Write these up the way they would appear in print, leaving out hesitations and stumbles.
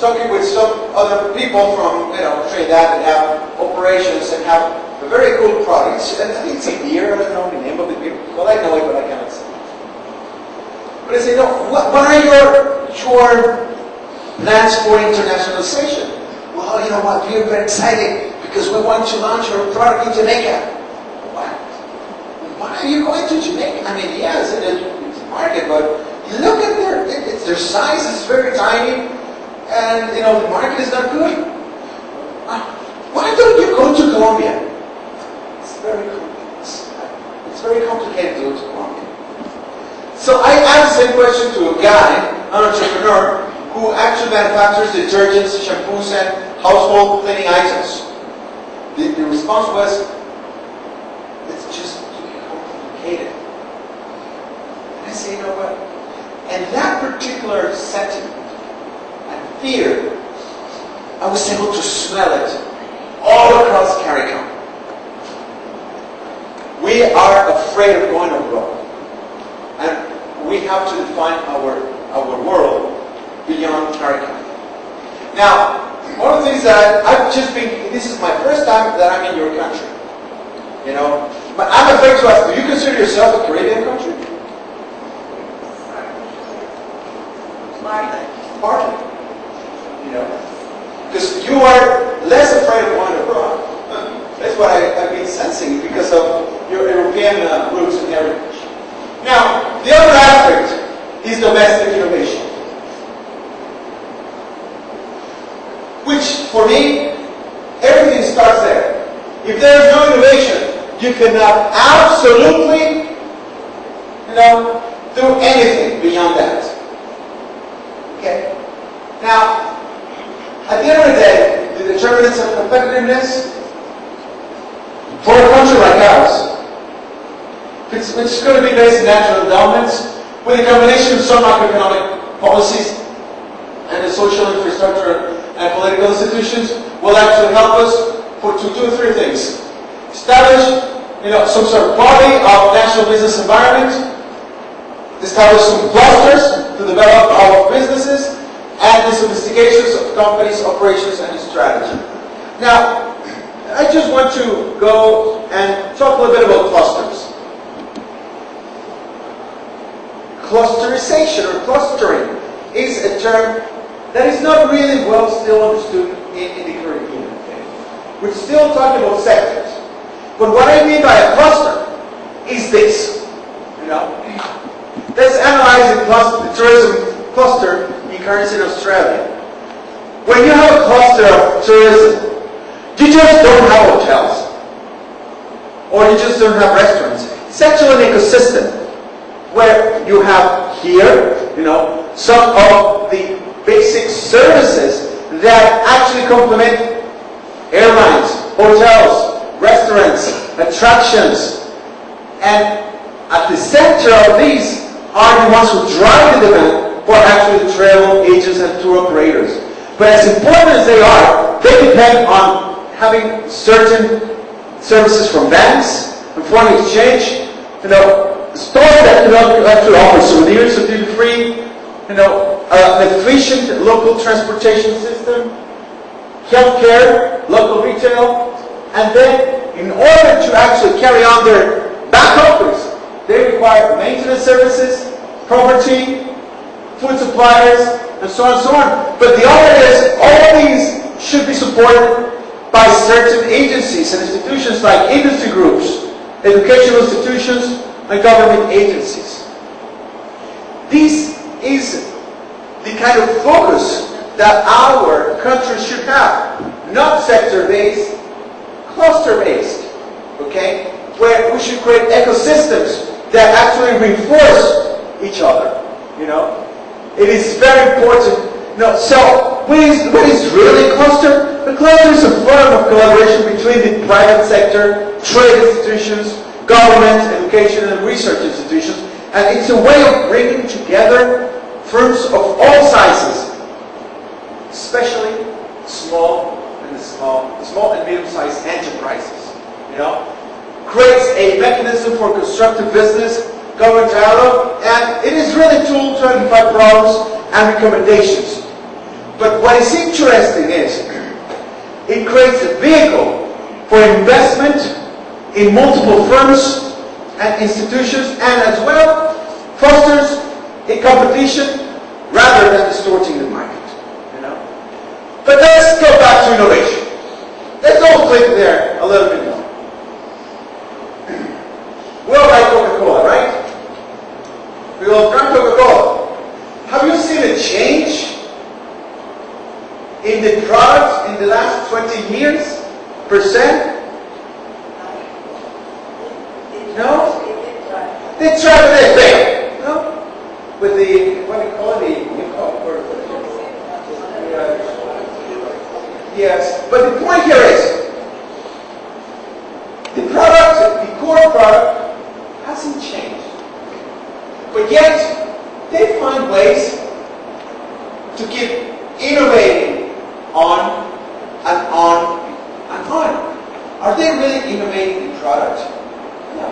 talking with some other people from Trinidad that have operations and have a very cool product. And I think it's a beer. I don't know the name of the beer. Well, I know it, but I cannot say. But I say, no. What are your plans for internationalization? Well, you know what? We're very excited because we want to launch our product in Jamaica. What? Why are you going to Jamaica? I mean, yes, it's a market, but you look at their size is very tiny, and the market is not good. Why don't you go to Colombia? It's very complex. It's very complicated to go to Colombia. So I asked the same question to a guy, an entrepreneur, who actually manufactures detergents, shampoos, and household cleaning items. The response was, it's just too complicated. And I say, you know what? And that particular sentiment and fear, I was able to smell it all across Carrillo. We are afraid of going abroad. And we have to define our world beyond Carrillo. Now, one of the things that I've just been, this is my first time that I'm in your country. But I'm afraid to ask, do you consider yourself a Caribbean country? Partly. Because you are less afraid of going abroad. That's what I've been sensing because of your European roots and heritage. Now, the other aspect is domestic innovation. Which, for me, everything starts there. If there is no innovation, you cannot absolutely, do anything beyond that. Okay? Now, at the end of the day, the determinants of competitiveness for a country like ours, which is going to be based on natural endowments, with a combination of some macroeconomic policies and the social infrastructure and political institutions, will actually help us to do three things. Establish, some sort of body of national business environment, establish some clusters to develop our businesses, and the sophistications of companies, operations, and strategy. Now, I just want to go and talk a little bit about clusters. Clusterization or clustering is a term that is not really well still understood in the Caribbean. Okay? We're still talking about sectors. But what I mean by a cluster is this. Let's analyze the tourism cluster in currency in Australia. When you have a cluster of tourism, you just don't have hotels. Or you just don't have restaurants. It's actually an ecosystem where you have here, some of the basic services that actually complement airlines, hotels, restaurants, attractions. And at the center of these are the ones who drive the demand for actually the travel agents and tour operators. But as important as they are, they depend on having certain services from banks and foreign exchange, stores that can actually offer souvenirs of duty-free, an efficient local transportation system, healthcare, local retail, and then in order to actually carry on their back office, they require maintenance services, property, food suppliers, and so on and so on. But the other is, all these should be supported by certain agencies and institutions like industry groups, educational institutions, and government agencies. This is the kind of focus that our country should have. Not sector-based, cluster-based. Okay? Where we should create ecosystems that actually reinforce each other. It is very important. So what is really a cluster? A cluster is a form of collaboration between the private sector, trade institutions, government, education, and research institutions, and it's a way of bringing together firms of all sizes, especially small and medium-sized enterprises. Creates a mechanism for constructive business, government dialogue, and it is really a tool to identify problems and recommendations. But what is interesting is it creates a vehicle for investment in multiple firms and institutions, and as well fosters a competition rather than distorting the market. But let's go back to innovation. Let's all click there a little bit more. We all like Coca-Cola, right? We all drink Coca-Cola. Have you seen a change in the product in the last 20 years? %? No? They tried, but they failed. No? With the, what do you call it? Yes, but the point here is, the product, the core product, hasn't changed. But yet, they find ways to keep innovating on and on and on. Are they really innovating the product? No.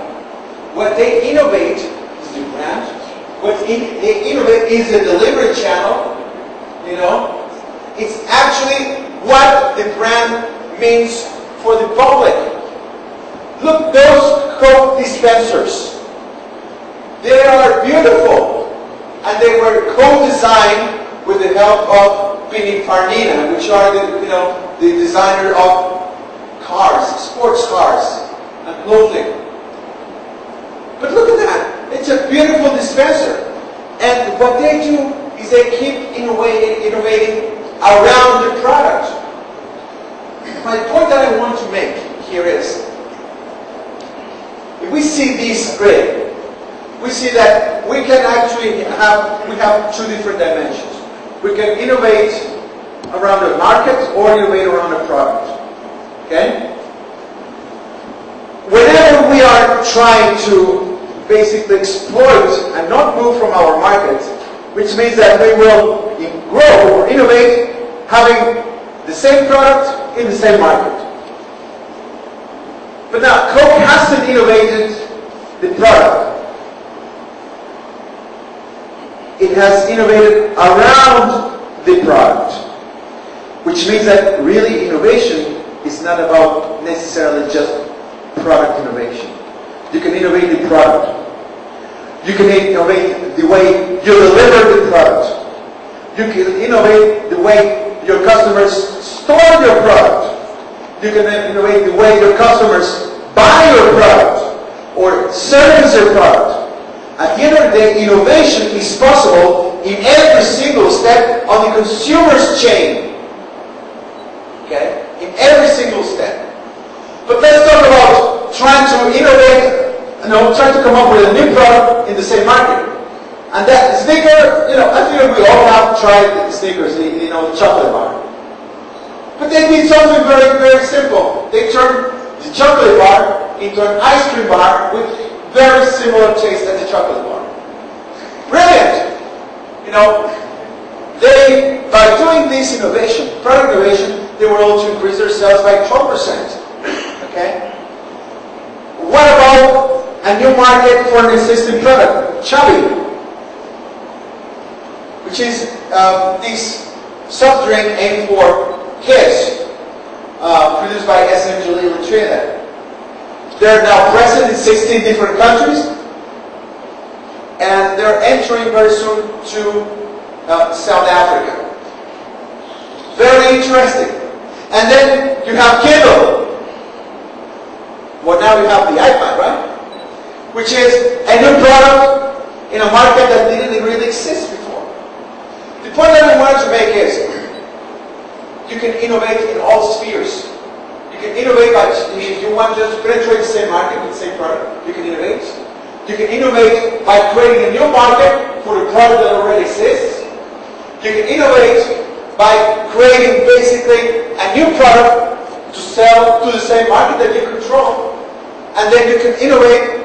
What they innovate is the brand. What they innovate is the delivery channel. It's actually what the brand means for the public. Look, those Coke dispensers. They are beautiful, and they were co-designed with the help of Pininfarina, which are the designer of cars, sports cars, and clothing. But look at that. It's a beautiful dispenser. And what they do is they keep innovating around the product. My point that I want to make here is, if we see this grid, we see that we can actually have two different dimensions. We can innovate around the market or innovate around the product. Okay? Whenever we are trying to basically exploit and not move from our market, which means that we will grow or innovate having the same product in the same market. But now, Coke hasn't innovated the product. It has innovated around the product, which means that really innovation is not about necessarily just product innovation. You can innovate the product. You can innovate the way you deliver the product. You can innovate the way your customers store your product. You can innovate the way your customers buy your product or service your product. At the end of the day, innovation is possible in every single step on the consumer's chain. Okay? In every single step. But let's talk about trying to innovate, trying to come up with a new product in the same market. And that Snicker, I think we all have tried the Snickers, the chocolate bar. But they did something very, very simple. They turned the chocolate bar into an ice cream bar with very similar taste as the chocolate bar. Brilliant! They, by doing this innovation, product innovation, they were able to increase their sales by 12%. Okay? What about a new market for an existing product? Chubby, which is this soft drink aimed for kids, produced by SM Jalil in Trinidad. They're now present in 16 different countries, and they're entering very soon to South Africa. Very interesting. And then you have Kindle. Well, now you have the iPad, right? Which is a new product in a market that didn't really exist before. The point that I wanted to make is, you can innovate in all spheres. You can innovate by, if you want just to penetrate the same market with the same product, you can innovate. You can innovate by creating a new market for the product that already exists. You can innovate by creating basically a new product to sell to the same market that you control. And then you can innovate